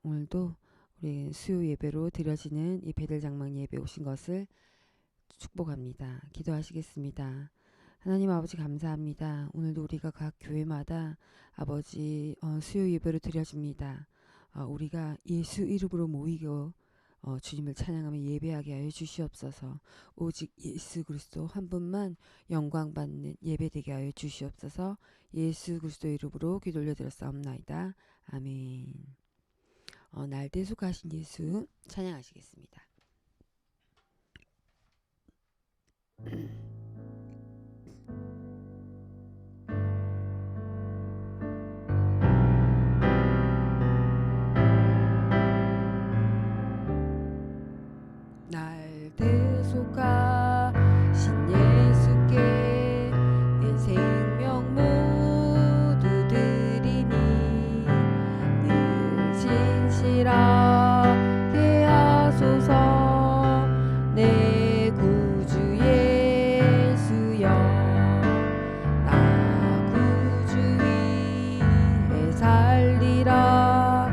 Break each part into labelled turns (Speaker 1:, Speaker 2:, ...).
Speaker 1: 오늘도 우리 수요 예배로 드려지는 이 베델 장막 예배 오신 것을 축복합니다. 기도하시겠습니다. 하나님 아버지 감사합니다. 오늘도 우리가 각 교회마다 아버지 수요 예배로 드려집니다. 우리가 예수 이름으로 모이고 주님을 찬양하며 예배하게 하여 주시옵소서. 오직 예수 그리스도 한 분만 영광 받는 예배 되게 하여 주시옵소서. 예수 그리스도 이름으로 기도 올려드렸사옵나이다. 아멘. 날 대속하신 예수 찬양하시겠습니다. 날 대속하신 예수께 내 생명 모두 드리니 늘 진실하게 하소서. 내 구주 예수여 나 구주 위에 살리라.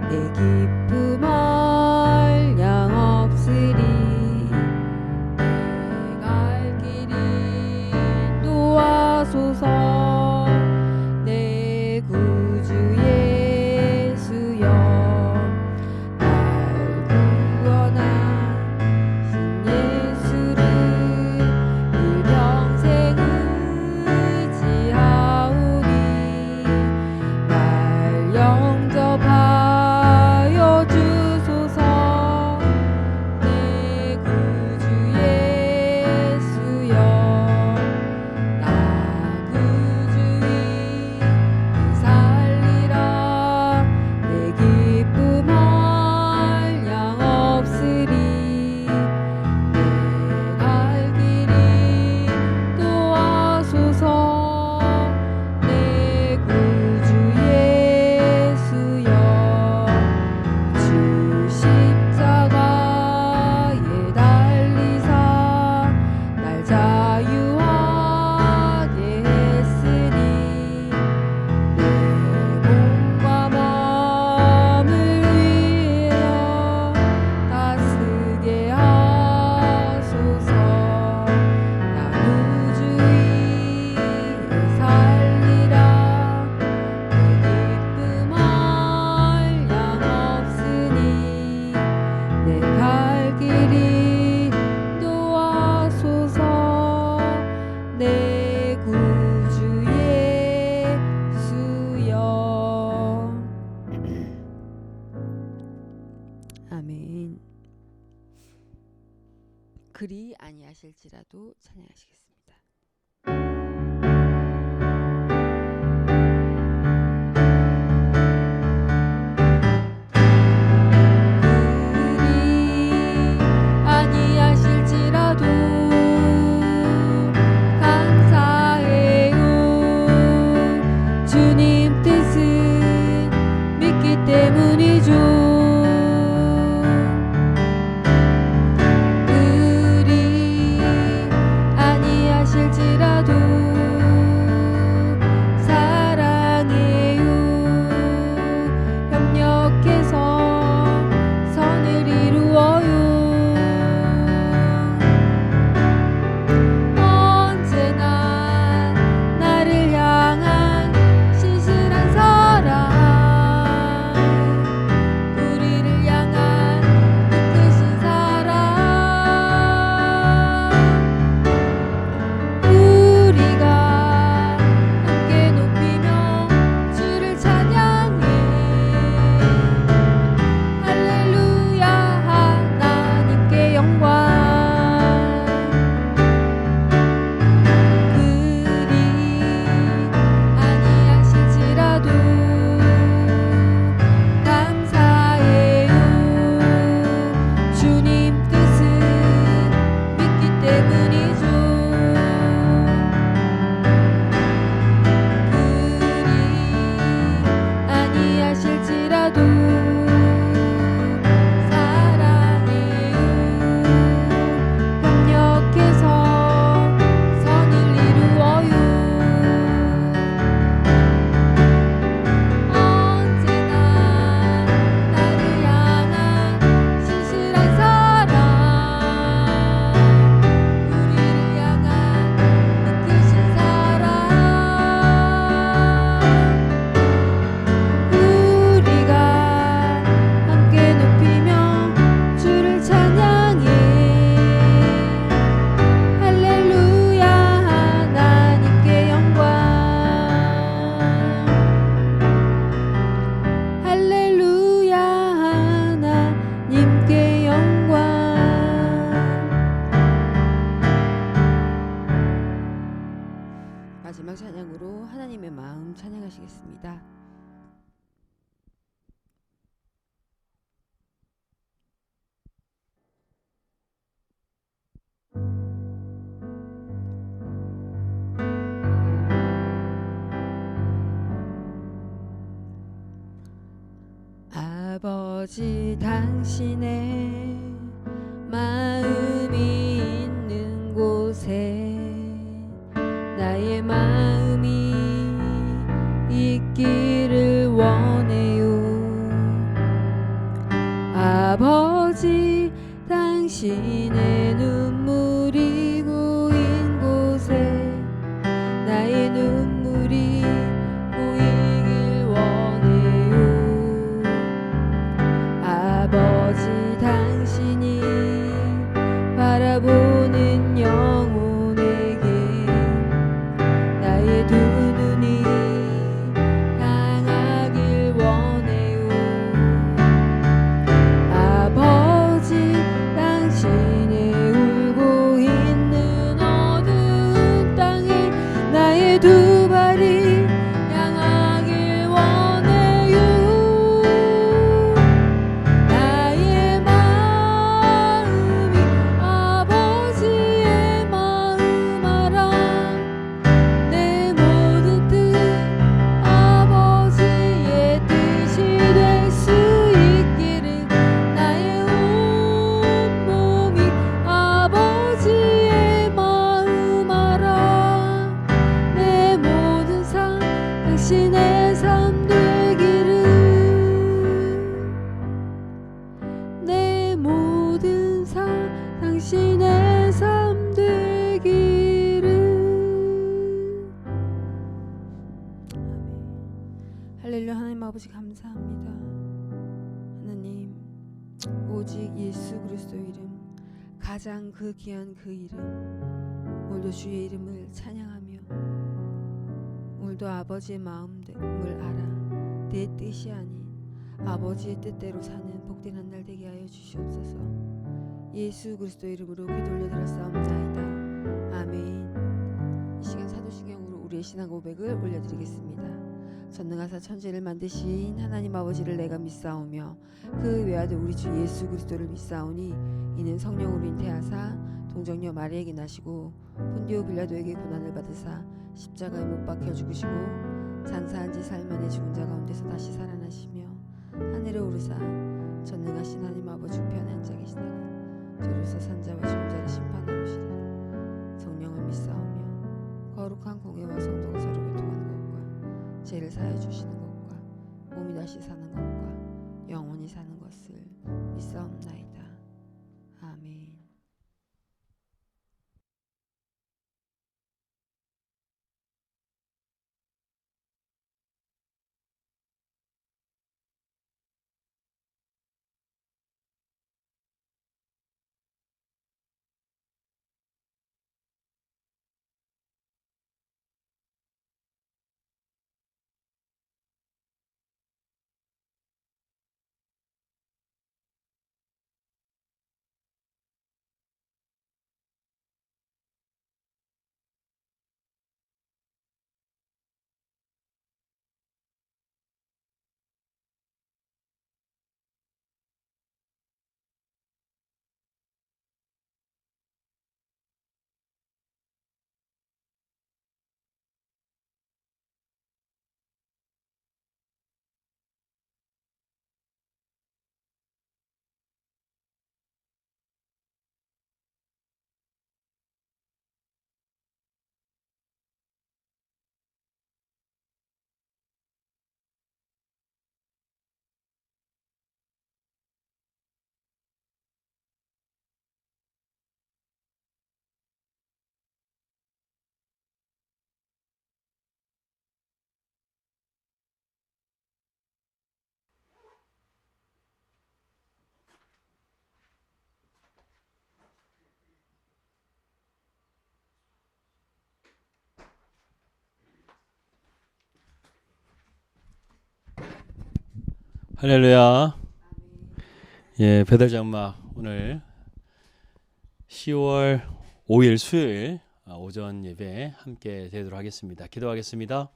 Speaker 1: 내 기쁨 한량 없으리. 내 갈 길이 도와소서. 내 구주 예수여 날 구원하신 예수를 일평생 의지하오니 날 영접하여 주소서. 내 구주 예수여 나 구주 위에 살리라. 내 기쁨 한량 없으리. 내 갈 길이 도와소서. 내 구주 예수여 주 십자가에 달리사 날 자유하게 했으니 내 몸과 마음을 위하여 다스게 하소서. 나 구주 위에 살리라. 내 기쁨 한량 없으니 내 갈 길이 도와소서. 내 구주 예수여. 아멘. 그리 아니하실지라도 찬양하시겠습니다. 그리 아니하실지라도 감사해요. 주님 뜻은 믿기 때문이죠. 그리 아니하실지라도 성령으로 하나님의 마음 찬양하시겠습니다. 아버지 당신의 마음이 있는 곳에 나의 마음이 있기를 원해요. 아버지 당신의 눈물이 고인 곳에 나의 눈물이 고이길 원해요. 아버지 당신이 바라보는 영혼에게 나의 두 눈이 향하길 원해요. 아버지 당신의 울고 있는 어두운 땅에 나의 두 발이 향하길 원해요. 나의 마음이 아버지의 마음 알아. 내 모든 뜻 아버지의 뜻이 될 수 있기를 나의 온 몸이 아버지의 마음 알아. 내 모든 삶 당신의 삶 되기를 내 모든 삶 당신의 삶 되기를. 아멘. 할렐루야. 하나님 아버지 감사합니다. 하나님 오직 예수 그리스도의 이름, 가장 그 귀한 그 이름, 오늘도 주의 이름을 찬양하며 오늘도 아버지의 마음을 알아 내 뜻이 아닌 아버지의 뜻대로 사는 복된 한 날 되게 하여 주시옵소서. 예수 그리스도의 이름으로 기도 올려드렸사옵나이다. 아멘. 이 시간 사도신경으로 우리의 신앙 고백을 올려드리겠습니다. 전능하사 천지를 만드신 하나님 아버지를 내가 믿사오며 그 외아들 우리 주 예수 그리스도를 믿사오니 이는 성령으로 잉태하사 동정녀 마리에게 나시고 본디오 빌라도에게 고난을 받으사 십자가에 못 박혀 죽으시고 장사한 지 사흘 만에 죽은 자 가운데서 다시 살아나시며 하늘에 오르사 전능하신 하나님 아버지 우편에 앉아 계시다가 저로서 산자와 죽은 자를 심판하러 오시리라. 성령을 믿사오며 거룩한 공예와 성도가 서로 교통하는 것과 죄를 사하여 주시는 것과 몸이 다시 사는 것과 영원히 사는 것을 믿사옵나이다. 아멘.
Speaker 2: 할렐루야. 예, 배달 장막 오늘 10월 5일 수요일 오전 예배 함께 되도록 하겠습니다. 기도하겠습니다.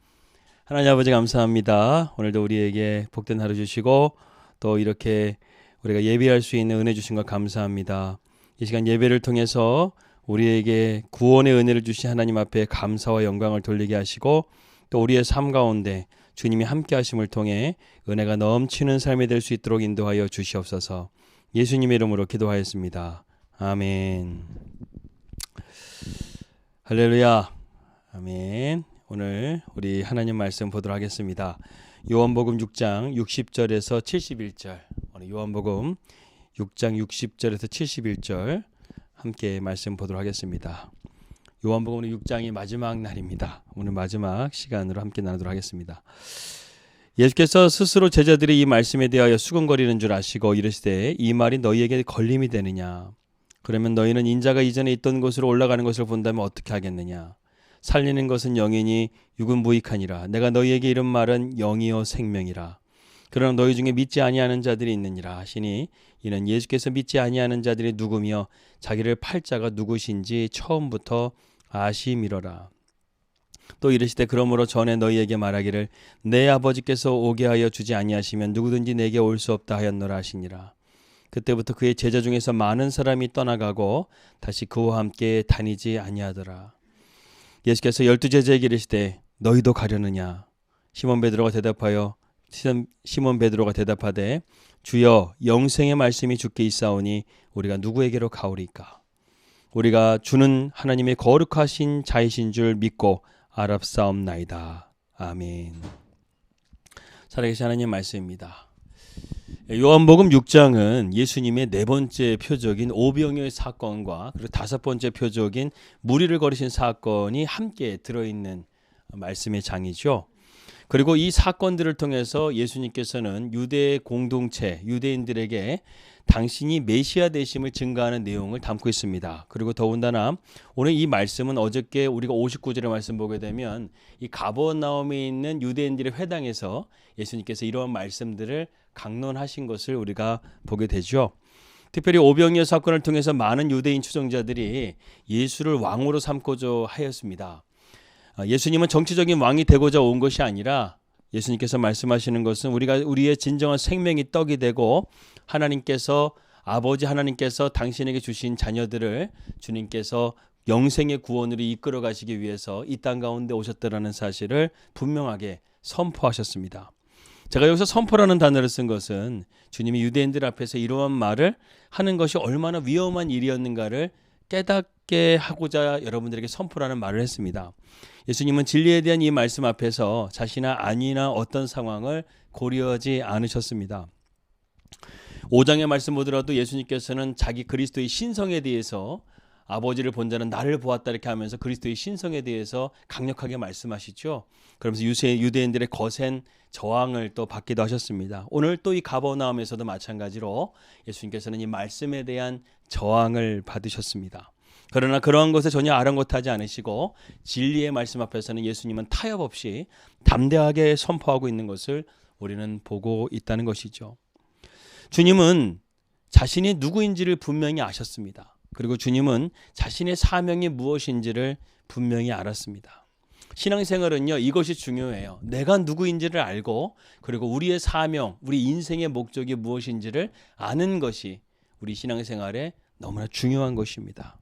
Speaker 2: 하나님 아버지 감사합니다. 오늘도 우리에게 복된 하루 주시고 또 이렇게 우리가 예배할 수 있는 은혜 주신 것 감사합니다. 이 시간 예배를 통해서 우리에게 구원의 은혜를 주신 하나님 앞에 감사와 영광을 돌리게 하시고 또 우리의 삶 가운데 주님이 함께 하심을 통해 은혜가 넘치는 삶이 될 수 있도록 인도하여 주시옵소서. 예수님의 이름으로 기도하였습니다. 아멘. 할렐루야. 아멘. 오늘 우리 하나님 말씀 보도록 하겠습니다. 요한복음 6장 60절에서 71절. 오늘 요한복음 6장 60절에서 71절 함께 말씀 보도록 하겠습니다. 요한복음 6장이 마지막 날입니다. 오늘 마지막 시간으로 함께 나누도록 하겠습니다. 예수께서 스스로 제자들이 이 말씀에 대하여 수군거리는 줄 아시고 이르시되 이 말이 너희에게 걸림이 되느냐? 그러면 너희는 인자가 이전에 있던 곳으로 올라가는 것을 본다면 어떻게 하겠느냐? 살리는 것은 영이니 육은 무익하니라. 내가 너희에게 이른 말은 영이요 생명이라. 그러나 너희 중에 믿지 아니하는 자들이 있느니라 하시니 이는 예수께서 믿지 아니하는 자들이 누구며 자기를 팔 자가 누구신지 처음부터 아심이로라. 또 이르시되 그러므로 전에 너희에게 말하기를 내 아버지께서 오게 하여 주지 아니하시면 누구든지 내게 올 수 없다 하였노라 하시니라. 그때부터 그의 제자 중에서 많은 사람이 떠나가고 다시 그와 함께 다니지 아니하더라. 예수께서 12제자에게 이르시되 너희도 가려느냐? 시몬 베드로가 대답하되 주여 영생의 말씀이 주께 있사오니 우리가 누구에게로 가오리까? 우리가 주는 하나님의 거룩하신 자이신 줄 믿고 알았사옵나이다. 아멘. 살아계신 하나님 말씀입니다. 요한복음 6장은 예수님의 네 번째 표적인 오병이어의 사건과 그리고 다섯 번째 표적인 무리를 거르신 사건이 함께 들어있는 말씀의 장이죠. 그리고 이 사건들을 통해서 예수님께서는 유대 공동체, 유대인들에게 당신이 메시아 되심을 증거하는 내용을 담고 있습니다. 그리고 더군다나 오늘 이 말씀은 어저께 우리가 59절의 말씀 보게 되면 이 가버나움에 있는 유대인들의 회당에서 예수님께서 이러한 말씀들을 강론하신 것을 우리가 보게 되죠. 특별히 오병이어 사건을 통해서 많은 유대인 추종자들이 예수를 왕으로 삼고자 하였습니다. 예수님은 정치적인 왕이 되고자 온 것이 아니라 예수님께서 말씀하시는 것은 우리의 진정한 생명이 떡이 되고 아버지 하나님께서 당신에게 주신 자녀들을 주님께서 영생의 구원으로 이끌어 가시기 위해서 이 땅 가운데 오셨다라는 사실을 분명하게 선포하셨습니다. 제가 여기서 선포라는 단어를 쓴 것은 주님이 유대인들 앞에서 이러한 말을 하는 것이 얼마나 위험한 일이었는가를 깨닫게 하고자 여러분들에게 선포라는 말을 했습니다. 예수님은 진리에 대한 이 말씀 앞에서 자신의 안위나 어떤 상황을 고려하지 않으셨습니다. 5장의 말씀 보더라도 예수님께서는 자기 그리스도의 신성에 대해서 아버지를 본 자는 나를 보았다 이렇게 하면서 그리스도의 신성에 대해서 강력하게 말씀하시죠. 그러면서 유대인들의 거센 저항을 또 받기도 하셨습니다. 오늘 또 이 가버나움에서도 마찬가지로 예수님께서는 이 말씀에 대한 저항을 받으셨습니다. 그러나 그러한 것에 전혀 아랑곳하지 않으시고 진리의 말씀 앞에서는 예수님은 타협 없이 담대하게 선포하고 있는 것을 우리는 보고 있다는 것이죠. 주님은 자신이 누구인지를 분명히 아셨습니다. 그리고 주님은 자신의 사명이 무엇인지를 분명히 알았습니다. 신앙생활은요, 이것이 중요해요. 내가 누구인지를 알고 그리고 우리의 사명, 우리 인생의 목적이 무엇인지를 아는 것이 우리 신앙생활에 너무나 중요한 것입니다.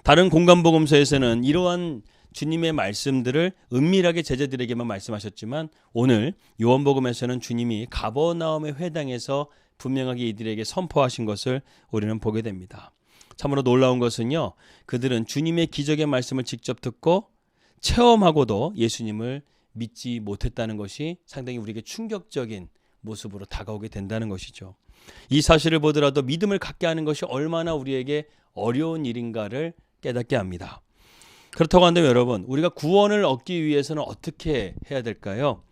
Speaker 2: 다른 공간복음서에서는 이러한 주님의 말씀들을 은밀하게 제자들에게만 말씀하셨지만 오늘 요한복음에서는 주님이 가버나움의 회당에서 분명하게 이들에게 선포하신 것을 우리는 보게 됩니다. 참으로 놀라운 것은요, 그들은 주님의 기적의 말씀을 직접 듣고 체험하고도 예수님을 믿지 못했다는 것이 상당히 우리에게 충격적인 모습으로 다가오게 된다는 것이죠. 이 사실을 보더라도 믿음을 갖게 하는 것이 얼마나 우리에게 어려운 일인가를 깨닫게 합니다. 그렇다고 한다면 여러분, 우리가 구원을 얻기 위해서는 어떻게 해야 될까요?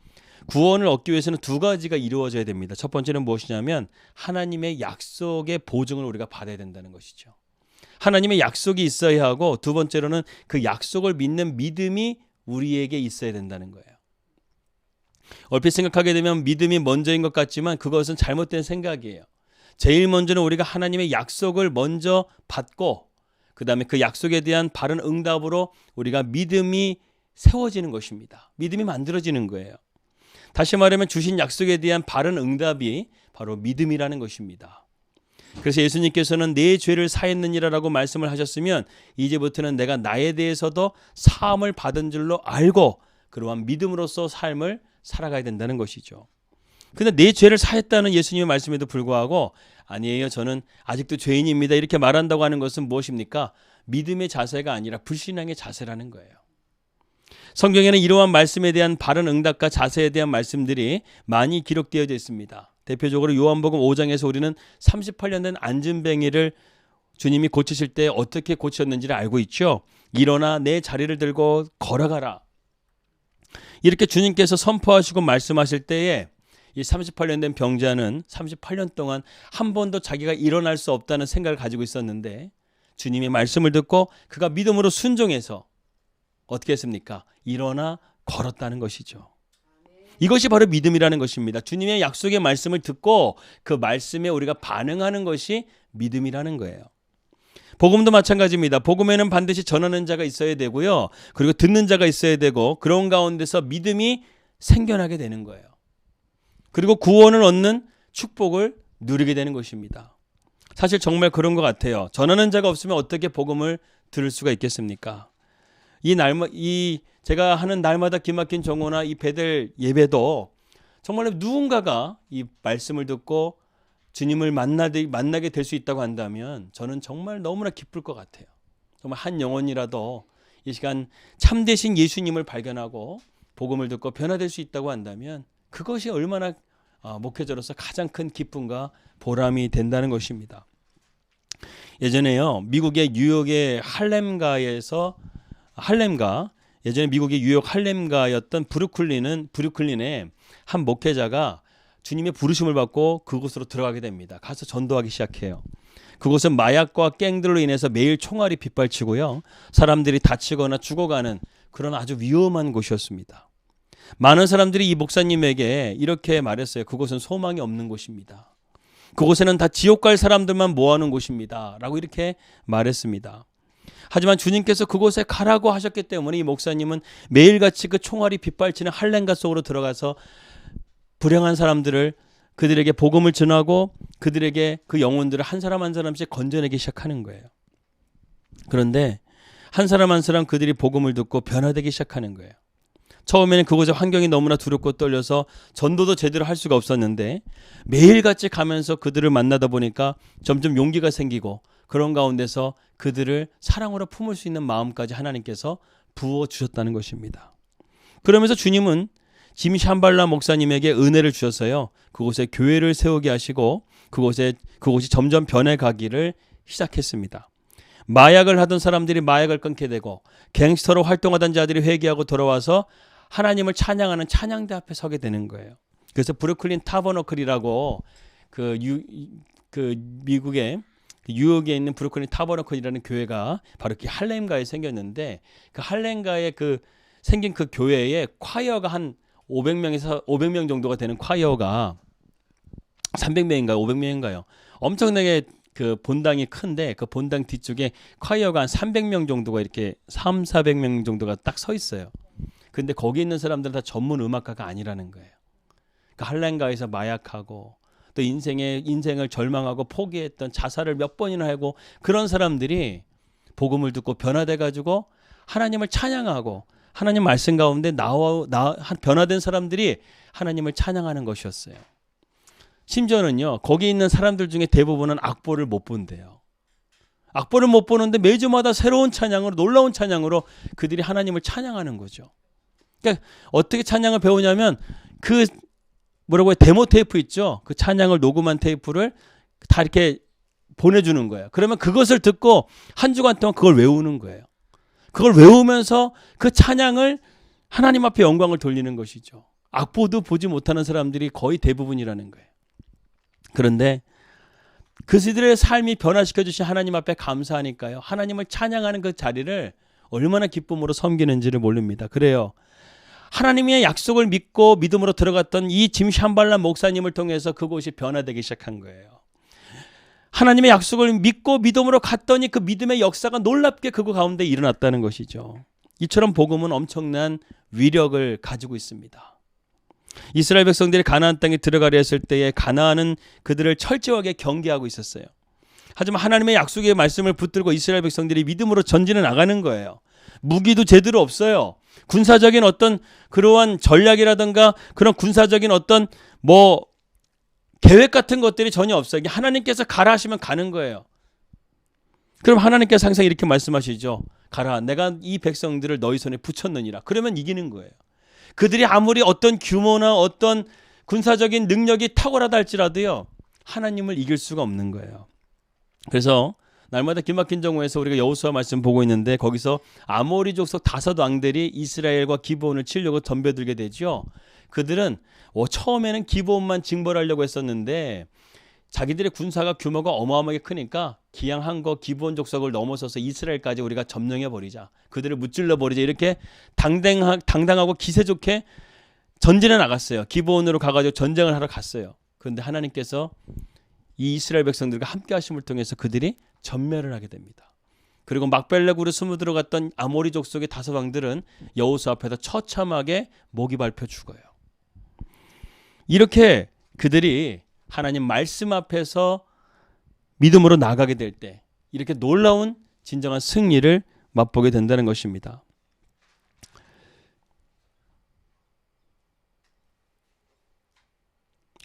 Speaker 2: 구원을 얻기 위해서는 두 가지가 이루어져야 됩니다. 첫 번째는 무엇이냐면 하나님의 약속의 보증을 우리가 받아야 된다는 것이죠. 하나님의 약속이 있어야 하고 두 번째로는 그 약속을 믿는 믿음이 우리에게 있어야 된다는 거예요. 얼핏 생각하게 되면 믿음이 먼저인 것 같지만 그것은 잘못된 생각이에요. 제일 먼저는 우리가 하나님의 약속을 먼저 받고 그 다음에 그 약속에 대한 바른 응답으로 우리가 믿음이 세워지는 것입니다. 믿음이 만들어지는 거예요. 다시 말하면 주신 약속에 대한 바른 응답이 바로 믿음이라는 것입니다. 그래서 예수님께서는 내 죄를 사했느니라라고 말씀을 하셨으면 이제부터는 내가 나에 대해서도 사함을 받은 줄로 알고 그러한 믿음으로써 삶을 살아가야 된다는 것이죠. 근데 내 죄를 사했다는 예수님의 말씀에도 불구하고 아니에요, 저는 아직도 죄인입니다, 이렇게 말한다고 하는 것은 무엇입니까? 믿음의 자세가 아니라 불신앙의 자세라는 거예요. 성경에는 이러한 말씀에 대한 바른 응답과 자세에 대한 말씀들이 많이 기록되어져 있습니다. 대표적으로 요한복음 5장에서 우리는 38년 된 안진뱅이를 주님이 고치실 때 어떻게 고쳤는지를 알고 있죠. 일어나 내 자리를 들고 걸어가라. 이렇게 주님께서 선포하시고 말씀하실 때에 이 38년 된 병자는 38년 동안 한 번도 자기가 일어날 수 없다는 생각을 가지고 있었는데 주님의 말씀을 듣고 그가 믿음으로 순종해서 어떻게 했습니까? 일어나 걸었다는 것이죠. 이것이 바로 믿음이라는 것입니다. 주님의 약속의 말씀을 듣고 그 말씀에 우리가 반응하는 것이 믿음이라는 거예요. 복음도 마찬가지입니다. 복음에는 반드시 전하는 자가 있어야 되고요. 그리고 듣는 자가 있어야 되고 그런 가운데서 믿음이 생겨나게 되는 거예요. 그리고 구원을 얻는 축복을 누리게 되는 것입니다. 사실 정말 그런 것 같아요. 전하는 자가 없으면 어떻게 복음을 들을 수가 있겠습니까? 제가 하는 날마다 기막힌 정오나 이 베델 예배도 정말로 누군가가 이 말씀을 듣고 주님을 만나게 될 수 있다고 한다면 저는 정말 너무나 기쁠 것 같아요. 정말 한 영혼이라도 이 시간 참되신 예수님을 발견하고 복음을 듣고 변화될 수 있다고 한다면 그것이 얼마나 목회자로서 가장 큰 기쁨과 보람이 된다는 것입니다. 예전에요, 미국의 뉴욕의 예전에 미국의 뉴욕 할렘가였던 브루클린의 한 목회자가 주님의 부르심을 받고 그곳으로 들어가게 됩니다. 가서 전도하기 시작해요. 그곳은 마약과 갱들로 인해서 매일 총알이 빗발치고요, 사람들이 다치거나 죽어가는 그런 아주 위험한 곳이었습니다. 많은 사람들이 이 목사님에게 이렇게 말했어요. 그곳은 소망이 없는 곳입니다. 그곳에는 다 지옥 갈 사람들만 모아놓은 곳입니다, 라고 이렇게 말했습니다. 하지만 주님께서 그곳에 가라고 하셨기 때문에 이 목사님은 매일같이 그 총알이 빗발치는 할렘가 속으로 들어가서 불행한 사람들을, 그들에게 복음을 전하고 그들에게 그 영혼들을 한 사람 한 사람씩 건져내기 시작하는 거예요. 그런데 한 사람 한 사람 그들이 복음을 듣고 변화되기 시작하는 거예요. 처음에는 그곳의 환경이 너무나 두렵고 떨려서 전도도 제대로 할 수가 없었는데 매일같이 가면서 그들을 만나다 보니까 점점 용기가 생기고 그런 가운데서 그들을 사랑으로 품을 수 있는 마음까지 하나님께서 부어주셨다는 것입니다. 그러면서 주님은 짐 샴발라 목사님에게 은혜를 주셔서요, 그곳에 교회를 세우게 하시고 그곳이 점점 변해가기를 시작했습니다. 마약을 하던 사람들이 마약을 끊게 되고 갱스터로 활동하던 자들이 회개하고 돌아와서 하나님을 찬양하는 찬양대 앞에 서게 되는 거예요. 그래서 브루클린 타버너클이라고 미국의 뉴욕에 있는 브루클린 타버너클이라는 교회가 바로 그 할렘가에 생겼는데 그 할렘가에 생긴 그 교회에 콰이어가 한 500명 정도가 되는 콰이어가 300명인가요? 500명인가요? 엄청나게 그 본당이 큰데 그 본당 뒤쪽에 콰이어가 한 300명 정도가 이렇게 400명 정도가 딱 서 있어요. 근데 거기 있는 사람들은 다 전문 음악가가 아니라는 거예요. 그 할렘가에서 마약하고 또 인생을 절망하고 포기했던 자살을 몇 번이나 하고 그런 사람들이 복음을 듣고 변화돼 가지고 하나님을 찬양하고 하나님 말씀 가운데 변화된 사람들이 하나님을 찬양하는 것이었어요. 심지어는요, 거기 있는 사람들 중에 대부분은 악보를 못 본대요. 악보를 못 보는데 매주마다 새로운 찬양으로, 놀라운 찬양으로 그들이 하나님을 찬양하는 거죠. 그러니까 어떻게 찬양을 배우냐면 데모 테이프 있죠? 그 찬양을 녹음한 테이프를 다 이렇게 보내주는 거예요. 그러면 그것을 듣고 한 주간 동안 그걸 외우는 거예요. 그걸 외우면서 그 찬양을 하나님 앞에 영광을 돌리는 것이죠. 악보도 보지 못하는 사람들이 거의 대부분이라는 거예요. 그런데 그들의 삶이 변화시켜 주신 하나님 앞에 감사하니까요, 하나님을 찬양하는 그 자리를 얼마나 기쁨으로 섬기는지를 모릅니다. 그래요, 하나님의 약속을 믿고 믿음으로 들어갔던 이 짐 샴발라 목사님을 통해서 그곳이 변화되기 시작한 거예요. 하나님의 약속을 믿고 믿음으로 갔더니 그 믿음의 역사가 놀랍게 그거 가운데 일어났다는 것이죠. 이처럼 복음은 엄청난 위력을 가지고 있습니다. 이스라엘 백성들이 가나안 땅에 들어가려 했을 때에 가나안은 그들을 철저하게 경계하고 있었어요. 하지만 하나님의 약속의 말씀을 붙들고 이스라엘 백성들이 믿음으로 전진해 나가는 거예요. 무기도 제대로 없어요. 군사적인 어떤 그러한 전략이라든가 그런 군사적인 어떤 계획 같은 것들이 전혀 없어요. 하나님께서 가라 하시면 가는 거예요. 그럼 하나님께서 항상 이렇게 말씀하시죠. 가라, 내가 이 백성들을 너희 손에 붙였느니라. 그러면 이기는 거예요. 그들이 아무리 어떤 규모나 어떤 군사적인 능력이 탁월하다 할지라도요, 하나님을 이길 수가 없는 거예요. 그래서 날마다 기막힌 정오에서 우리가 여호수아 말씀 보고 있는데 거기서 아모리 족속 5왕들이 이스라엘과 기브온을 치려고 덤벼들게 되죠. 그들은 처음에는 기브온만 징벌하려고 했었는데 자기들의 군사가 규모가 어마어마하게 크니까 기양한 거 기브온 족속을 넘어서서 이스라엘까지 우리가 점령해 버리자. 그들을 무찔러 버리자. 이렇게 당당하고 기세 좋게 전진해 나갔어요. 기브온으로 가가지고 전쟁을 하러 갔어요. 그런데 하나님께서 이 이스라엘 백성들과 함께 하심을 통해서 그들이 전멸을 하게 됩니다. 그리고 막벨렉으로 숨어 들어갔던 아모리 족속의 5왕들은 여호수아 앞에서 처참하게 목이 밟혀 죽어요. 이렇게 그들이 하나님 말씀 앞에서 믿음으로 나가게 될 때 이렇게 놀라운 진정한 승리를 맛보게 된다는 것입니다.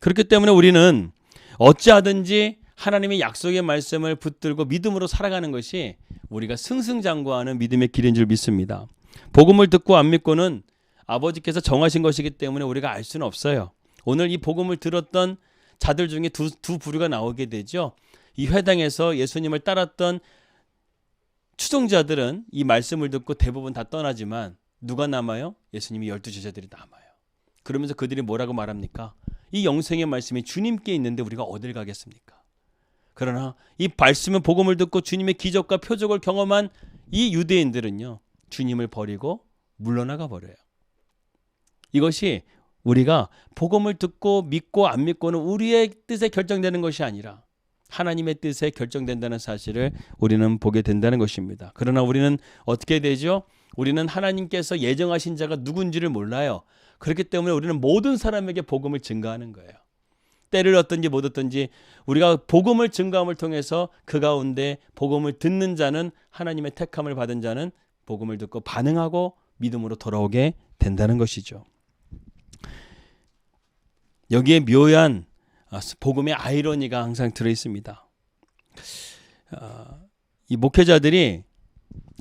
Speaker 2: 그렇기 때문에 우리는 어찌하든지 하나님의 약속의 말씀을 붙들고 믿음으로 살아가는 것이 우리가 승승장구하는 믿음의 길인 줄 믿습니다. 복음을 듣고 안 믿고는 아버지께서 정하신 것이기 때문에 우리가 알 수는 없어요. 오늘 이 복음을 들었던 자들 중에 두 부류가 나오게 되죠. 이 회당에서 예수님을 따랐던 추종자들은 이 말씀을 듣고 대부분 다 떠나지만 누가 남아요? 예수님이 12제자들이 남아요. 그러면서 그들이 뭐라고 말합니까? 이 영생의 말씀이 주님께 있는데 우리가 어딜 가겠습니까? 그러나 이 말씀의 복음을 듣고 주님의 기적과 표적을 경험한 이 유대인들은요, 주님을 버리고 물러나가 버려요. 이것이 우리가 복음을 듣고 믿고 안 믿고는 우리의 뜻에 결정되는 것이 아니라 하나님의 뜻에 결정된다는 사실을 우리는 보게 된다는 것입니다. 그러나 우리는 어떻게 되죠? 우리는 하나님께서 예정하신 자가 누군지를 몰라요. 그렇기 때문에 우리는 모든 사람에게 복음을 증거하는 거예요. 때를 얻든지 못 얻든지 우리가 복음을 증거함을 통해서 그 가운데 복음을 듣는 자는 하나님의 택함을 받은 자는 복음을 듣고 반응하고 믿음으로 돌아오게 된다는 것이죠. 여기에 묘한 복음의 아이러니가 항상 들어있습니다. 이 목회자들이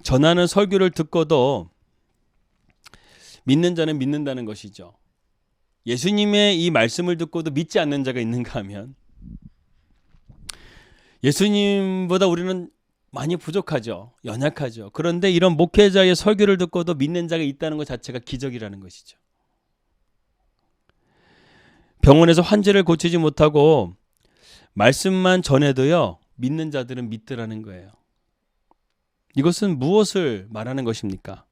Speaker 2: 전하는 설교를 듣고도 믿는 자는 믿는다는 것이죠. 예수님의 이 말씀을 듣고도 믿지 않는 자가 있는가 하면 예수님보다 우리는 많이 부족하죠. 연약하죠. 그런데 이런 목회자의 설교를 듣고도 믿는 자가 있다는 것 자체가 기적이라는 것이죠. 병원에서 환자를 고치지 못하고 말씀만 전해도요, 믿는 자들은 믿더라는 거예요. 이것은 무엇을 말하는 것입니까?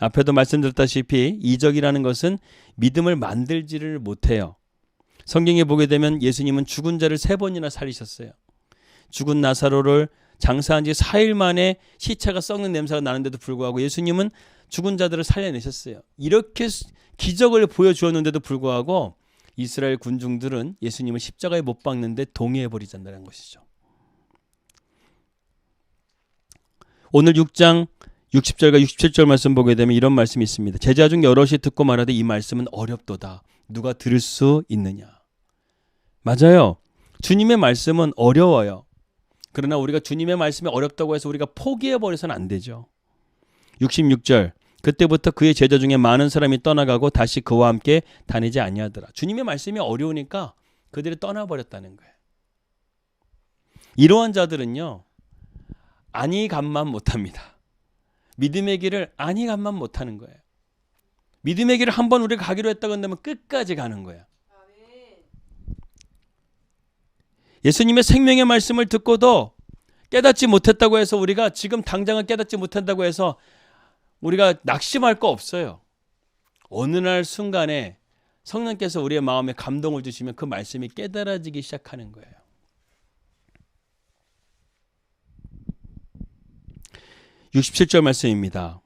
Speaker 2: 앞에도 말씀드렸다시피 이적이라는 것은 믿음을 만들지를 못해요. 성경에 보게 되면 예수님은 죽은 자를 3번이나 살리셨어요. 죽은 나사로를 장사한 지 4일 만에 시체가 썩는 냄새가 나는데도 불구하고 예수님은 죽은 자들을 살려내셨어요. 이렇게 기적을 보여주었는데도 불구하고 이스라엘 군중들은 예수님을 십자가에 못 박는데 동의해버리자는 것이죠. 오늘 6장 60절과 67절 말씀 보게 되면 이런 말씀이 있습니다. 제자 중 여럿이 듣고 말하되 이 말씀은 어렵도다. 누가 들을 수 있느냐. 맞아요. 주님의 말씀은 어려워요. 그러나 우리가 주님의 말씀이 어렵다고 해서 우리가 포기해버려서는 안 되죠. 66절 그때부터 그의 제자 중에 많은 사람이 떠나가고 다시 그와 함께 다니지 아니하더라. 주님의 말씀이 어려우니까 그들이 떠나버렸다는 거예요. 이러한 자들은요, 안이감만 못합니다. 믿음의 길을 안이감만 못하는 거예요. 믿음의 길을 한번 우리가 가기로 했다고 한다면 끝까지 가는 거예요. 예수님의 생명의 말씀을 듣고도 깨닫지 못했다고 해서 우리가 지금 당장은 깨닫지 못한다고 해서 우리가 낙심할 거 없어요. 어느 날 순간에 성령께서 우리의 마음에 감동을 주시면 그 말씀이 깨달아지기 시작하는 거예요. 67절 말씀입니다.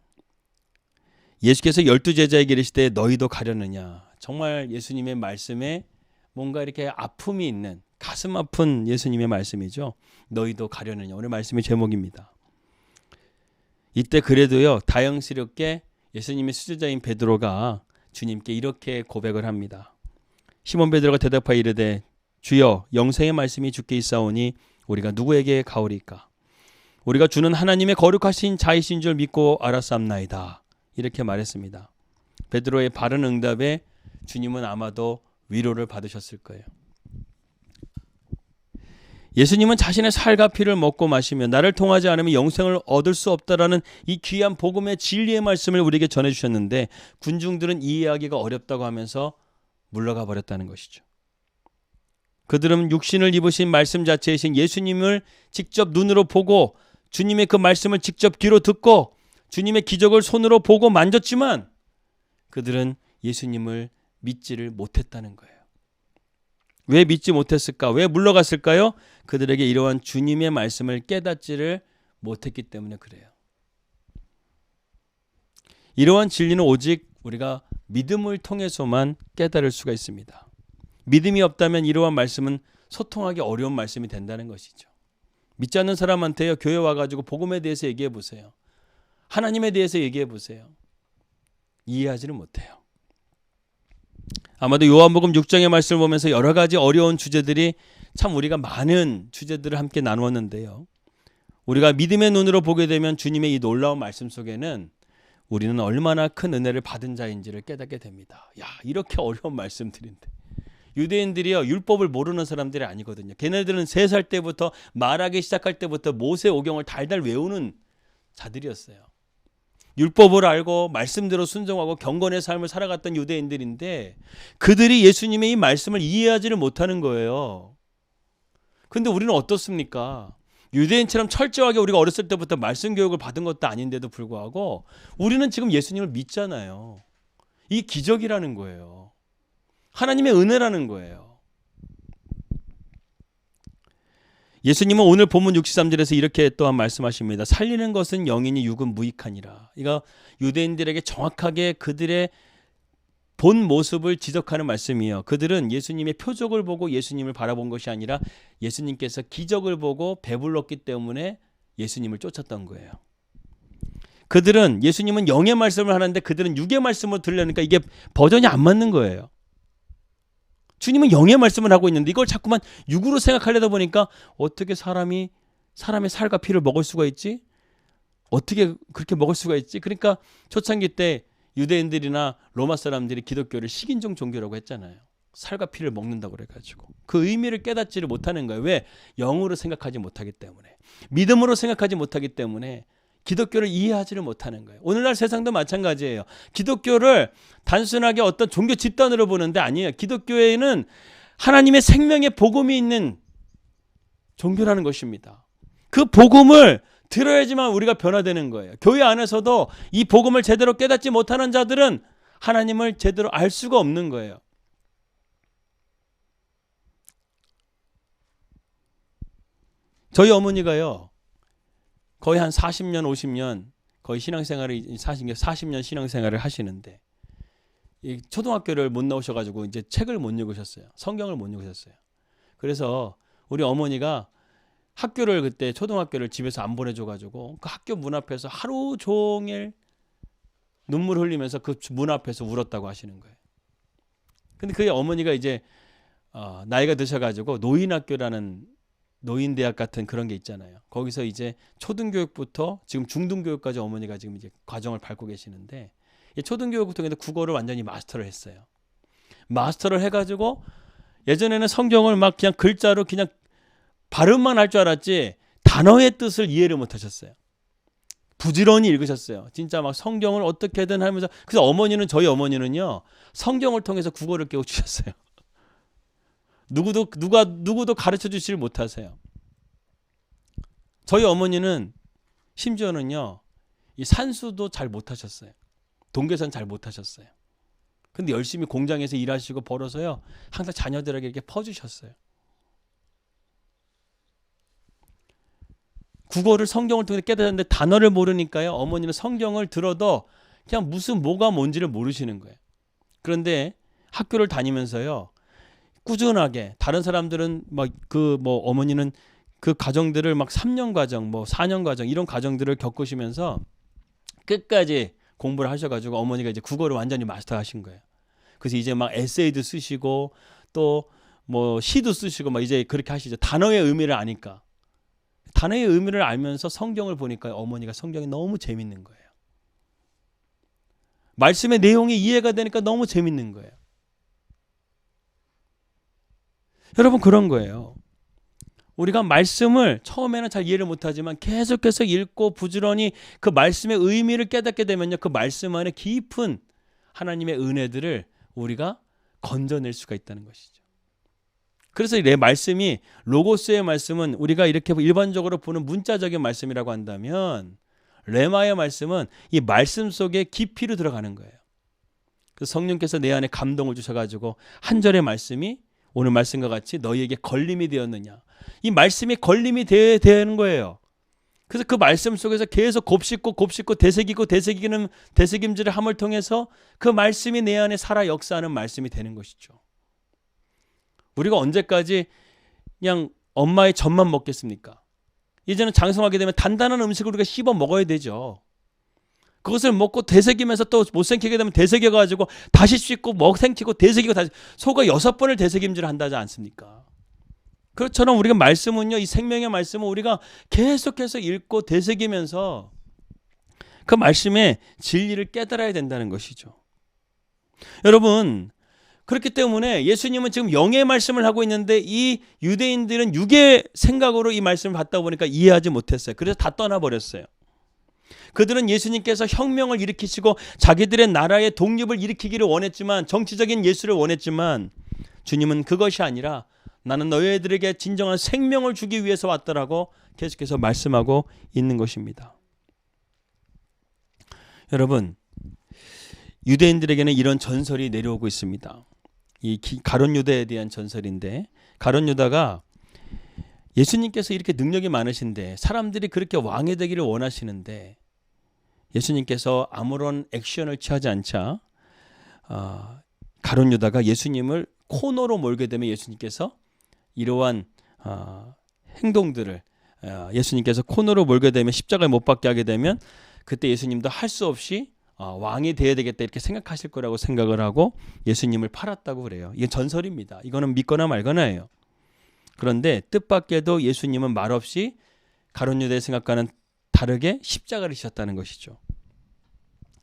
Speaker 2: 예수께서 12제자에게 이르시되 너희도 가려느냐. 정말 예수님의 말씀에 뭔가 이렇게 아픔이 있는, 가슴 아픈 예수님의 말씀이죠. 너희도 가려느냐. 오늘 말씀의 제목입니다. 이때 그래도요, 다행스럽게 예수님의 수제자인 베드로가 주님께 이렇게 고백을 합니다. 시몬 베드로가 대답하여 이르되 주여 영생의 말씀이 주께 있사오니 우리가 누구에게 가오리까? 우리가 주는 하나님의 거룩하신 자이신 줄 믿고 알았사옵나이다. 이렇게 말했습니다. 베드로의 바른 응답에 주님은 아마도 위로를 받으셨을 거예요. 예수님은 자신의 살과 피를 먹고 마시며 나를 통하지 않으면 영생을 얻을 수 없다라는 이 귀한 복음의 진리의 말씀을 우리에게 전해주셨는데 군중들은 이해하기가 어렵다고 하면서 물러가 버렸다는 것이죠. 그들은 육신을 입으신 말씀 자체이신 예수님을 직접 눈으로 보고 주님의 그 말씀을 직접 귀로 듣고 주님의 기적을 손으로 보고 만졌지만 그들은 예수님을 믿지를 못했다는 거예요. 왜 믿지 못했을까? 왜 물러갔을까요? 그들에게 이러한 주님의 말씀을 깨닫지를 못했기 때문에 그래요. 이러한 진리는 오직 우리가 믿음을 통해서만 깨달을 수가 있습니다. 믿음이 없다면 이러한 말씀은 소통하기 어려운 말씀이 된다는 것이죠. 믿지 않는 사람한테요, 교회 와가지고 복음에 대해서 얘기해 보세요. 하나님에 대해서 얘기해 보세요. 이해하지는 못해요. 아마도 요한복음 6장의 말씀을 보면서 여러 가지 어려운 주제들이 참 우리가 많은 주제들을 함께 나누었는데요. 우리가 믿음의 눈으로 보게 되면 주님의 이 놀라운 말씀 속에는 우리는 얼마나 큰 은혜를 받은 자인지를 깨닫게 됩니다. 야, 이렇게 어려운 말씀들인데. 유대인들이요, 율법을 모르는 사람들이 아니거든요. 걔네들은 3살 때부터 말하기 시작할 때부터 모세 오경을 달달 외우는 자들이었어요. 율법을 알고 말씀대로 순종하고 경건의 삶을 살아갔던 유대인들인데 그들이 예수님의 이 말씀을 이해하지를 못하는 거예요. 근데 우리는 어떻습니까? 유대인처럼 철저하게 우리가 어렸을 때부터 말씀 교육을 받은 것도 아닌데도 불구하고 우리는 지금 예수님을 믿잖아요. 이게 기적이라는 거예요. 하나님의 은혜라는 거예요. 예수님은 오늘 본문 63절에서 이렇게 또한 말씀하십니다. 살리는 것은 영이니 육은 무익하니라. 이거 유대인들에게 정확하게 그들의 본 모습을 지적하는 말씀이에요. 그들은 예수님의 표적을 보고 예수님을 바라본 것이 아니라 예수님께서 기적을 보고 배불렀기 때문에 예수님을 쫓았던 거예요. 그들은 예수님은 영의 말씀을 하는데 그들은 육의 말씀을 들으려니까 이게 버전이 안 맞는 거예요. 주님은 영의 말씀을 하고 있는데 이걸 자꾸만 육으로 생각하려다 보니까 어떻게 사람의 살과 피를 먹을 수가 있지? 어떻게 그렇게 먹을 수가 있지? 그러니까 초창기 때 유대인들이나 로마 사람들이 기독교를 식인종 종교라고 했잖아요. 살과 피를 먹는다고 그래가지고 그 의미를 깨닫지를 못하는 거예요. 왜? 영으로 생각하지 못하기 때문에, 믿음으로 생각하지 못하기 때문에 기독교를 이해하지를 못하는 거예요. 오늘날 세상도 마찬가지예요. 기독교를 단순하게 어떤 종교 집단으로 보는데 아니에요. 기독교에는 하나님의 생명의 복음이 있는 종교라는 것입니다. 그 복음을 들어야지만 우리가 변화되는 거예요. 교회 안에서도 이 복음을 제대로 깨닫지 못하는 자들은 하나님을 제대로 알 수가 없는 거예요. 저희 어머니가요, 거의 한 40년, 50년 거의 신앙생활을 40년 신앙생활을 하시는데 이 초등학교를 못 나오셔가지고 이제 책을 못 읽으셨어요. 성경을 못 읽으셨어요. 그래서 우리 어머니가 학교를 그때 초등학교를 집에서 안 보내줘가지고 그 학교 문 앞에서 하루 종일 눈물 흘리면서 그 문 앞에서 울었다고 하시는 거예요. 근데 그 어머니가 이제 나이가 드셔가지고 노인학교라는 노인대학 같은 그런 게 있잖아요. 거기서 이제 초등교육부터 지금 중등교육까지 어머니가 지금 이제 과정을 밟고 계시는데 초등교육부터 국어를 완전히 마스터를 했어요. 마스터를 해가지고 예전에는 성경을 막 그냥 글자로 그냥 발음만 할 줄 알았지 단어의 뜻을 이해를 못 하셨어요. 부지런히 읽으셨어요. 진짜 막 성경을 어떻게든 하면서. 그래서 어머니는, 저희 어머니는요, 성경을 통해서 국어를 깨우치셨어요. 누구도 가르쳐 주시를 못하세요. 저희 어머니는 심지어는요, 이 산수도 잘 못하셨어요. 동계산 잘 못하셨어요. 근데 열심히 공장에서 일하시고 벌어서요, 항상 자녀들에게 이렇게 퍼주셨어요. 국어를 성경을 통해 깨달았는데 단어를 모르니까요. 어머니는 성경을 들어도 그냥 무슨 뭐가 뭔지를 모르시는 거예요. 그런데 학교를 다니면서요. 꾸준하게 다른 사람들은 막 어머니는 그 과정들을 막 3년 과정, 4년 과정 이런 과정들을 겪으시면서 끝까지 공부를 하셔가지고 어머니가 이제 국어를 완전히 마스터하신 거예요. 그래서 이제 막 에세이도 쓰시고 또 시도 쓰시고 막 이제 그렇게 하시죠. 단어의 의미를 아니까. 단어의 의미를 알면서 성경을 보니까 어머니가 성경이 너무 재밌는 거예요. 말씀의 내용이 이해가 되니까 너무 재밌는 거예요. 여러분 그런 거예요. 우리가 말씀을 처음에는 잘 이해를 못하지만 계속해서 읽고 부지런히 그 말씀의 의미를 깨닫게 되면요. 그 말씀 안에 깊은 하나님의 은혜들을 우리가 건져낼 수가 있다는 것이죠. 그래서 내 말씀이 로고스의 말씀은 우리가 이렇게 일반적으로 보는 문자적인 말씀이라고 한다면 레마의 말씀은 이 말씀 속에 깊이로 들어가는 거예요. 그래서 성령께서 내 안에 감동을 주셔가지고 한 절의 말씀이 오늘 말씀과 같이 너희에게 걸림이 되었느냐. 이 말씀이 걸림이 되는 거예요. 그래서 그 말씀 속에서 계속 곱씹고 되새기는 되새김질을 함을 통해서 그 말씀이 내 안에 살아 역사하는 말씀이 되는 것이죠. 우리가 언제까지 그냥 엄마의 젖만 먹겠습니까? 이제는 장성하게 되면 단단한 음식을 우리가 씹어 먹어야 되죠. 그것을 먹고 되새기면서 또 못 생기게 되면 되새겨가지고 다시 씹고 생기고 되새기고 다시 소가 6번을 되새김질을 한다지 않습니까? 그렇처럼 우리가 말씀은요, 이 생명의 말씀은 우리가 계속해서 읽고 되새기면서 그 말씀의 진리를 깨달아야 된다는 것이죠. 여러분, 그렇기 때문에 예수님은 지금 영의 말씀을 하고 있는데 이 유대인들은 육의 생각으로 이 말씀을 받다 보니까 이해하지 못했어요. 그래서 다 떠나버렸어요. 그들은 예수님께서 혁명을 일으키시고 자기들의 나라의 독립을 일으키기를 원했지만, 정치적인 예수를 원했지만, 주님은 그것이 아니라 나는 너희들에게 진정한 생명을 주기 위해서 왔더라고 계속해서 말씀하고 있는 것입니다. 여러분, 유대인들에게는 이런 전설이 내려오고 있습니다. 이 가룟 유다에 대한 전설인데, 가룟 유다가 예수님께서 이렇게 능력이 많으신데 사람들이 그렇게 왕이 되기를 원하시는데 예수님께서 아무런 액션을 취하지 않자 가룟 유다가 예수님을 코너로 몰게 되면 예수님께서 이러한 행동들을 예수님께서 코너로 몰게 되면 십자가에 못 박게 하게 되면 그때 예수님도 할 수 없이 왕이 되어야 되겠다 이렇게 생각하실 거라고 생각을 하고 예수님을 팔았다고 그래요. 이게 전설입니다. 이거는 믿거나 말거나예요. 그런데 뜻밖에도 예수님은 말없이 가룟 유다의 생각과는 다르게 십자가를 지셨다는 것이죠.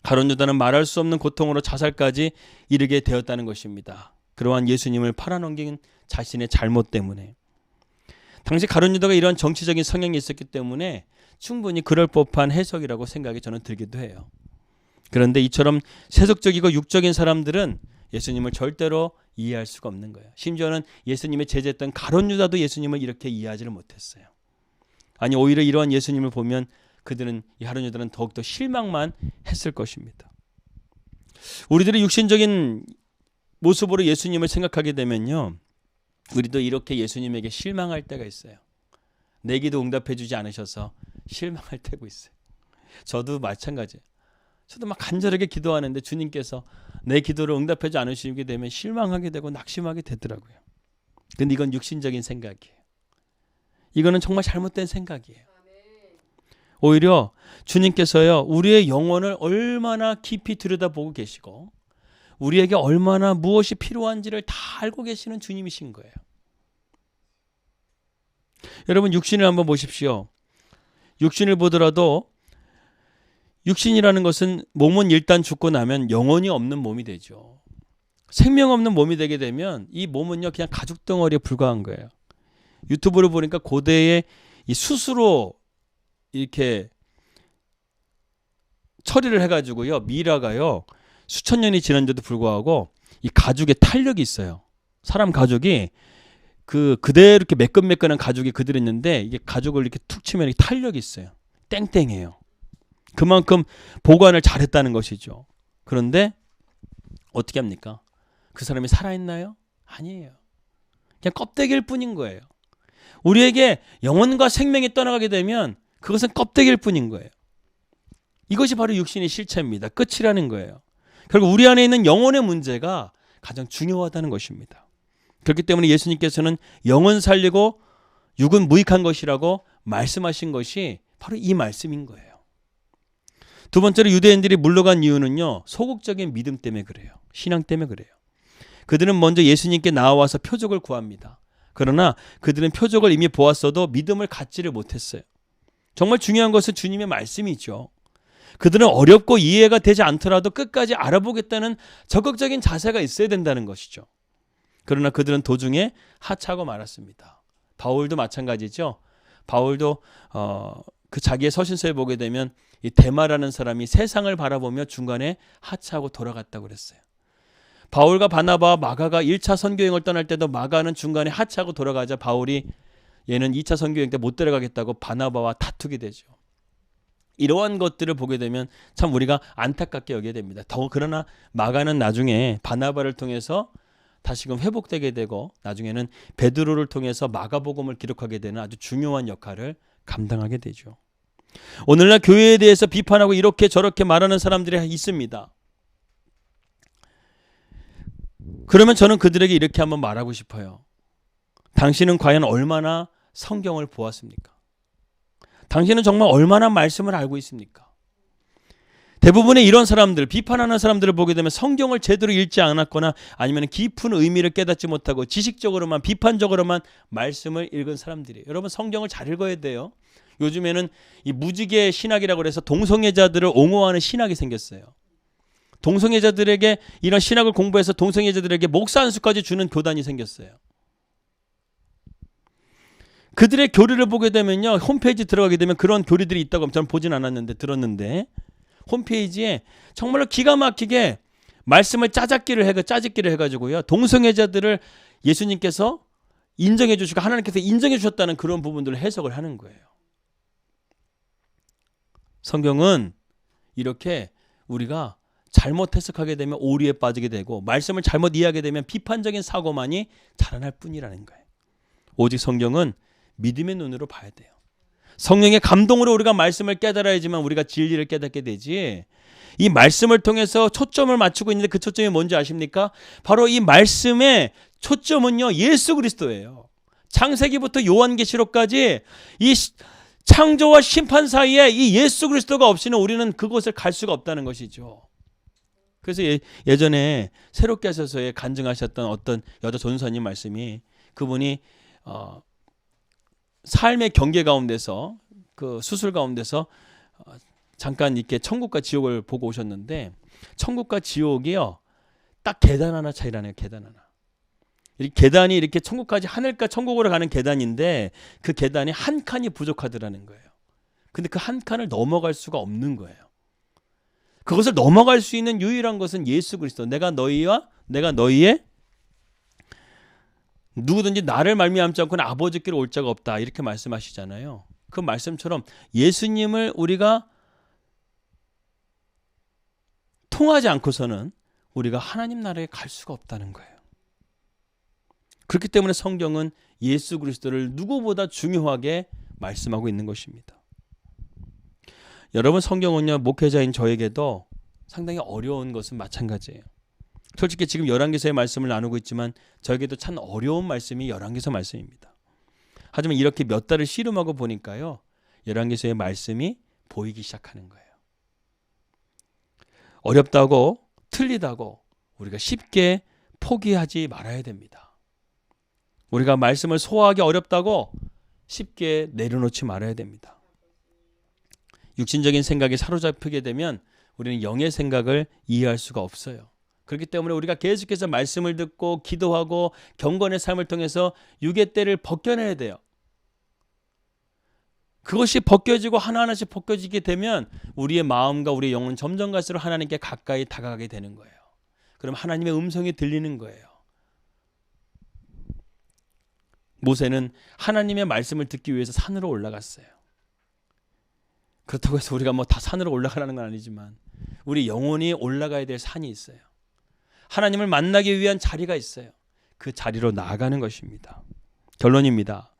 Speaker 2: 가룟 유다는 말할 수 없는 고통으로 자살까지 이르게 되었다는 것입니다. 그러한 예수님을 팔아넘긴 자신의 잘못 때문에. 당시 가룟 유다가 이런 정치적인 성향이 있었기 때문에 충분히 그럴 법한 해석이라고 생각이 저는 들기도 해요. 그런데 이처럼 세속적이고 육적인 사람들은 예수님을 절대로 이해할 수가 없는 거예요. 심지어는 예수님의 제자였던 가룟 유다도 예수님을 이렇게 이해하지를 못했어요. 아니 오히려 이러한 예수님을 보면 그들은 이 가룟 유다는 더욱더 실망만 했을 것입니다. 우리들의 육신적인 모습으로 예수님을 생각하게 되면요, 우리도 이렇게 예수님에게 실망할 때가 있어요. 내 기도 응답해 주지 않으셔서 실망할 때가 있어요. 저도 마찬가지예요. 저도 막 간절하게 기도하는데 주님께서 내 기도를 응답하지 않으시게 되면 실망하게 되고 낙심하게 되더라고요. 근데 이건 육신적인 생각이에요. 이거는 정말 잘못된 생각이에요. 오히려 주님께서요, 우리의 영혼을 얼마나 깊이 들여다보고 계시고 우리에게 얼마나 무엇이 필요한지를 다 알고 계시는 주님이신 거예요. 여러분, 육신을 한번 보십시오. 육신을 보더라도 육신이라는 것은 몸은 일단 죽고 나면 영혼이 없는 몸이 되죠. 생명 없는 몸이 되게 되면 이 몸은요 그냥 가죽 덩어리에 불과한 거예요. 유튜브를 보니까 고대에 이 숯으로 이렇게 처리를 해가지고요, 미라가요 수천 년이 지난데도 불구하고 이 가죽에 탄력이 있어요. 사람 가죽이 그대로 이렇게 매끈매끈한 가죽이 그대로 있는데 이게 가죽을 이렇게 툭 치면 이렇게 탄력이 있어요. 땡땡해요. 그만큼 보관을 잘했다는 것이죠. 그런데 어떻게 합니까? 그 사람이 살아있나요? 아니에요. 그냥 껍데기일 뿐인 거예요. 우리에게 영혼과 생명이 떠나가게 되면 그것은 껍데기일 뿐인 거예요. 이것이 바로 육신의 실체입니다. 끝이라는 거예요. 결국 우리 안에 있는 영혼의 문제가 가장 중요하다는 것입니다. 그렇기 때문에 예수님께서는 영혼 살리고 육은 무익한 것이라고 말씀하신 것이 바로 이 말씀인 거예요. 두 번째로 유대인들이 물러간 이유는요, 소극적인 믿음 때문에 그래요. 신앙 때문에 그래요. 그들은 먼저 예수님께 나와서 표적을 구합니다. 그러나 그들은 표적을 이미 보았어도 믿음을 갖지를 못했어요. 정말 중요한 것은 주님의 말씀이죠. 그들은 어렵고 이해가 되지 않더라도 끝까지 알아보겠다는 적극적인 자세가 있어야 된다는 것이죠. 그러나 그들은 도중에 하차하고 말았습니다. 바울도 마찬가지죠. 바울도 그 자기의 서신서에 보게 되면 이 데마라는 사람이 세상을 바라보며 중간에 하차하고 돌아갔다고 그랬어요. 바울과 바나바와 마가가 1차 선교행을 떠날 때도 마가는 중간에 하차하고 돌아가자 바울이 얘는 2차 선교행 때 못 들어가겠다고 바나바와 다투게 되죠. 이러한 것들을 보게 되면 참 우리가 안타깝게 여기게 됩니다. 그러나 마가는 나중에 바나바를 통해서 다시금 회복되게 되고 나중에는 베드로를 통해서 마가복음을 기록하게 되는 아주 중요한 역할을 감당하게 되죠. 오늘날 교회에 대해서 비판하고 이렇게 저렇게 말하는 사람들이 있습니다. 그러면 저는 그들에게 이렇게 한번 말하고 싶어요. 당신은 과연 얼마나 성경을 보았습니까? 당신은 정말 얼마나 말씀을 알고 있습니까? 대부분의 이런 사람들, 비판하는 사람들을 보게 되면 성경을 제대로 읽지 않았거나 아니면 깊은 의미를 깨닫지 못하고 지식적으로만 비판적으로만 말씀을 읽은 사람들이에요. 여러분 성경을 잘 읽어야 돼요. 요즘에는 이 무지개 신학이라고 해서 동성애자들을 옹호하는 신학이 생겼어요. 동성애자들에게 이런 신학을 공부해서 동성애자들에게 목사 안수까지 주는 교단이 생겼어요. 그들의 교리를 보게 되면요, 홈페이지 들어가게 되면 그런 교리들이 있다고 저는 보진 않았는데 들었는데 홈페이지에 정말로 기가 막히게 말씀을 짜집기를 해가지고요, 동성애자들을 예수님께서 인정해 주시고 하나님께서 인정해 주셨다는 그런 부분들을 해석을 하는 거예요. 성경은 이렇게 우리가 잘못 해석하게 되면 오류에 빠지게 되고 말씀을 잘못 이해하게 되면 비판적인 사고만이 자라날 뿐이라는 거예요. 오직 성경은 믿음의 눈으로 봐야 돼요. 성령의 감동으로 우리가 말씀을 깨달아야지만 우리가 진리를 깨닫게 되지, 이 말씀을 통해서 초점을 맞추고 있는데 그 초점이 뭔지 아십니까? 바로 이 말씀의 초점은요, 예수 그리스도예요. 창세기부터 요한계시록까지 이 창조와 심판 사이에 이 예수 그리스도가 없이는 우리는 그곳을 갈 수가 없다는 것이죠. 그래서 예전에 새롭게 하셔서 간증하셨던 어떤 여자 전도사님 말씀이, 그분이 삶의 경계 가운데서 그 수술 가운데서 잠깐 이렇게 천국과 지옥을 보고 오셨는데, 천국과 지옥이요 딱 계단 하나 차이라네요. 계단 하나. 이 계단이 이렇게 천국까지, 하늘과 천국으로 가는 계단인데 그 계단이 한 칸이 부족하더라는 거예요. 근데 그 한 칸을 넘어갈 수가 없는 거예요. 그것을 넘어갈 수 있는 유일한 것은 예수 그리스도. 내가 너희의 누구든지 나를 말미암지 않고는 아버지께로 올 자가 없다, 이렇게 말씀하시잖아요. 그 말씀처럼 예수님을 우리가 통하지 않고서는 우리가 하나님 나라에 갈 수가 없다는 거예요. 그렇기 때문에 성경은 예수 그리스도를 누구보다 중요하게 말씀하고 있는 것입니다. 여러분, 성경은요, 목회자인 저에게도 상당히 어려운 것은 마찬가지예요. 솔직히 지금 열왕기서의 말씀을 나누고 있지만 저에게도 참 어려운 말씀이 열왕기서 말씀입니다. 하지만 이렇게 몇 달을 씨름하고 보니까요, 열왕기서의 말씀이 보이기 시작하는 거예요. 어렵다고 틀리다고 우리가 쉽게 포기하지 말아야 됩니다. 우리가 말씀을 소화하기 어렵다고 쉽게 내려놓지 말아야 됩니다. 육신적인 생각에 사로잡히게 되면 우리는 영의 생각을 이해할 수가 없어요. 그렇기 때문에 우리가 계속해서 말씀을 듣고 기도하고 경건의 삶을 통해서 육의 때를 벗겨내야 돼요. 그것이 벗겨지고 하나하나씩 벗겨지게 되면 우리의 마음과 우리의 영은 점점 갈수록 하나님께 가까이 다가가게 되는 거예요. 그럼 하나님의 음성이 들리는 거예요. 모세는 하나님의 말씀을 듣기 위해서 산으로 올라갔어요. 그렇다고 해서 우리가 뭐 다 산으로 올라가라는 건 아니지만 우리 영혼이 올라가야 될 산이 있어요. 하나님을 만나기 위한 자리가 있어요. 그 자리로 나아가는 것입니다. 결론입니다.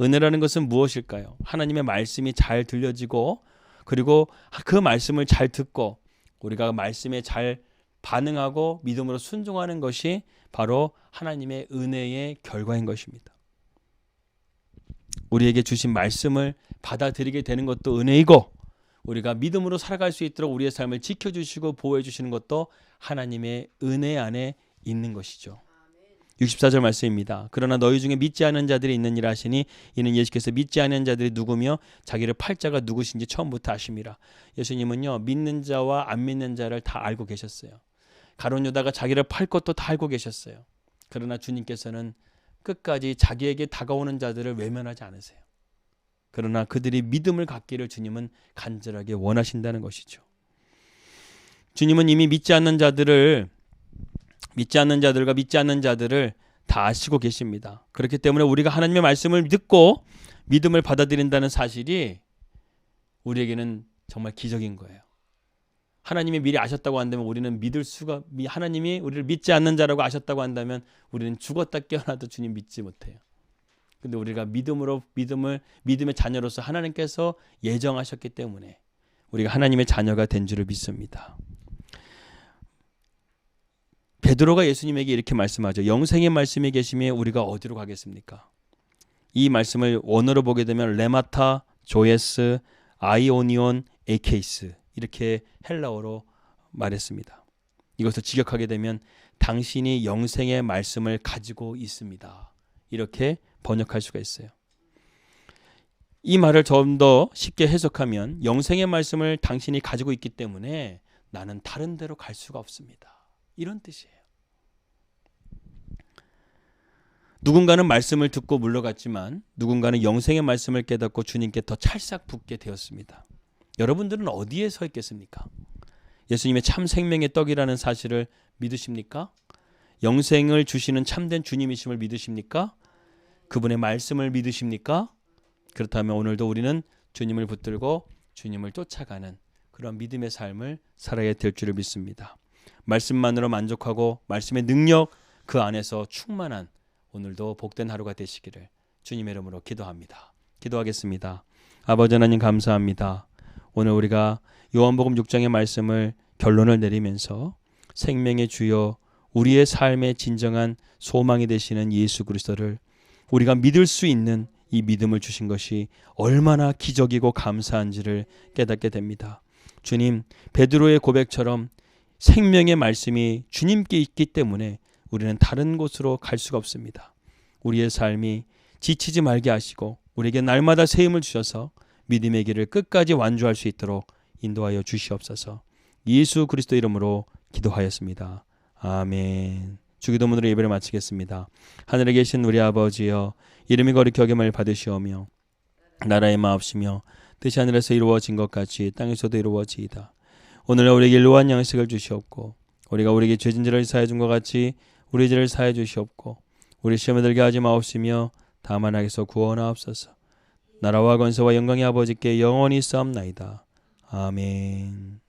Speaker 2: 은혜라는 것은 무엇일까요? 하나님의 말씀이 잘 들려지고 그리고 그 말씀을 잘 듣고 우리가 말씀에 잘 반응하고 믿음으로 순종하는 것이 바로 하나님의 은혜의 결과인 것입니다. 우리에게 주신 말씀을 받아들이게 되는 것도 은혜이고 우리가 믿음으로 살아갈 수 있도록 우리의 삶을 지켜주시고 보호해 주시는 것도 하나님의 은혜 안에 있는 것이죠. 64절 말씀입니다. 그러나 너희 중에 믿지 않은 자들이 있느니라 하시니 이는 예수께서 믿지 않은 자들이 누구며 자기를 팔 자가 누구신지 처음부터 아심이라. 예수님은요 믿는 자와 안 믿는 자를 다 알고 계셨어요. 가룟 유다가 자기를 팔 것도 다 알고 계셨어요. 그러나 주님께서는 끝까지 자기에게 다가오는 자들을 외면하지 않으세요. 그러나 그들이 믿음을 갖기를 주님은 간절하게 원하신다는 것이죠. 주님은 이미 믿지 않는 자들과 믿지 않는 자들을 다 아시고 계십니다. 그렇기 때문에 우리가 하나님의 말씀을 듣고 믿음을 받아들인다는 사실이 우리에게는 정말 기적인 거예요. 하나님이 미리 아셨다고 한다면 우리는 하나님이 우리를 믿지 않는 자라고 아셨다고 한다면 우리는 죽었다 깨어나도 주님 믿지 못해요. 근데 우리가 믿음의 자녀로서 하나님께서 예정하셨기 때문에 우리가 하나님의 자녀가 된 줄을 믿습니다. 베드로가 예수님에게 이렇게 말씀하죠. 영생의 말씀이 계시면 우리가 어디로 가겠습니까? 이 말씀을 원어로 보게 되면 레마타, 조에스, 아이오니온, 에케이스 이렇게 헬라어로 말했습니다. 이것을 직역하게 되면 당신이 영생의 말씀을 가지고 있습니다. 이렇게 번역할 수가 있어요. 이 말을 좀 더 쉽게 해석하면 영생의 말씀을 당신이 가지고 있기 때문에 나는 다른 데로 갈 수가 없습니다. 이런 뜻이에요. 누군가는 말씀을 듣고 물러갔지만 누군가는 영생의 말씀을 깨닫고 주님께 더 찰싹 붙게 되었습니다. 여러분들은 어디에 서 있겠습니까? 예수님의 참 생명의 떡이라는 사실을 믿으십니까? 영생을 주시는 참된 주님이심을 믿으십니까? 그분의 말씀을 믿으십니까? 그렇다면 오늘도 우리는 주님을 붙들고 주님을 쫓아가는 그런 믿음의 삶을 살아야 될 줄을 믿습니다. 말씀만으로 만족하고 말씀의 능력 그 안에서 충만한 오늘도 복된 하루가 되시기를 주님의 이름으로 기도합니다. 기도하겠습니다. 아버지 하나님 감사합니다. 오늘 우리가 요한복음 6장의 말씀을 결론을 내리면서 생명의 주여 우리의 삶의 진정한 소망이 되시는 예수 그리스도를 우리가 믿을 수 있는 이 믿음을 주신 것이 얼마나 기적이고 감사한지를 깨닫게 됩니다. 주님, 베드로의 고백처럼 생명의 말씀이 주님께 있기 때문에 우리는 다른 곳으로 갈 수가 없습니다. 우리의 삶이 지치지 말게 하시고 우리에게 날마다 새 힘을 주셔서 믿음의 길을 끝까지 완주할 수 있도록 인도하여 주시옵소서. 예수 그리스도 이름으로 기도하였습니다. 아멘. 주기도문으로 예배를 마치겠습니다. 하늘에 계신 우리 아버지여 이름이 거룩히 여김을 받으시오며 나라의 마옵시며 뜻이 하늘에서 이루어진 것 같이 땅에서도 이루어지이다. 오늘 우리에게 일로한 양식을 주시옵고 우리가 우리에게 죄진들을 사해 준 것 같이 우리 죄를 사해 주시옵고 우리 시험에 들게 하지 마옵시며 다만 악에서 구원하옵소서. 나라와 권세와 영광의 아버지께 영원히 싸움나이다. 아멘.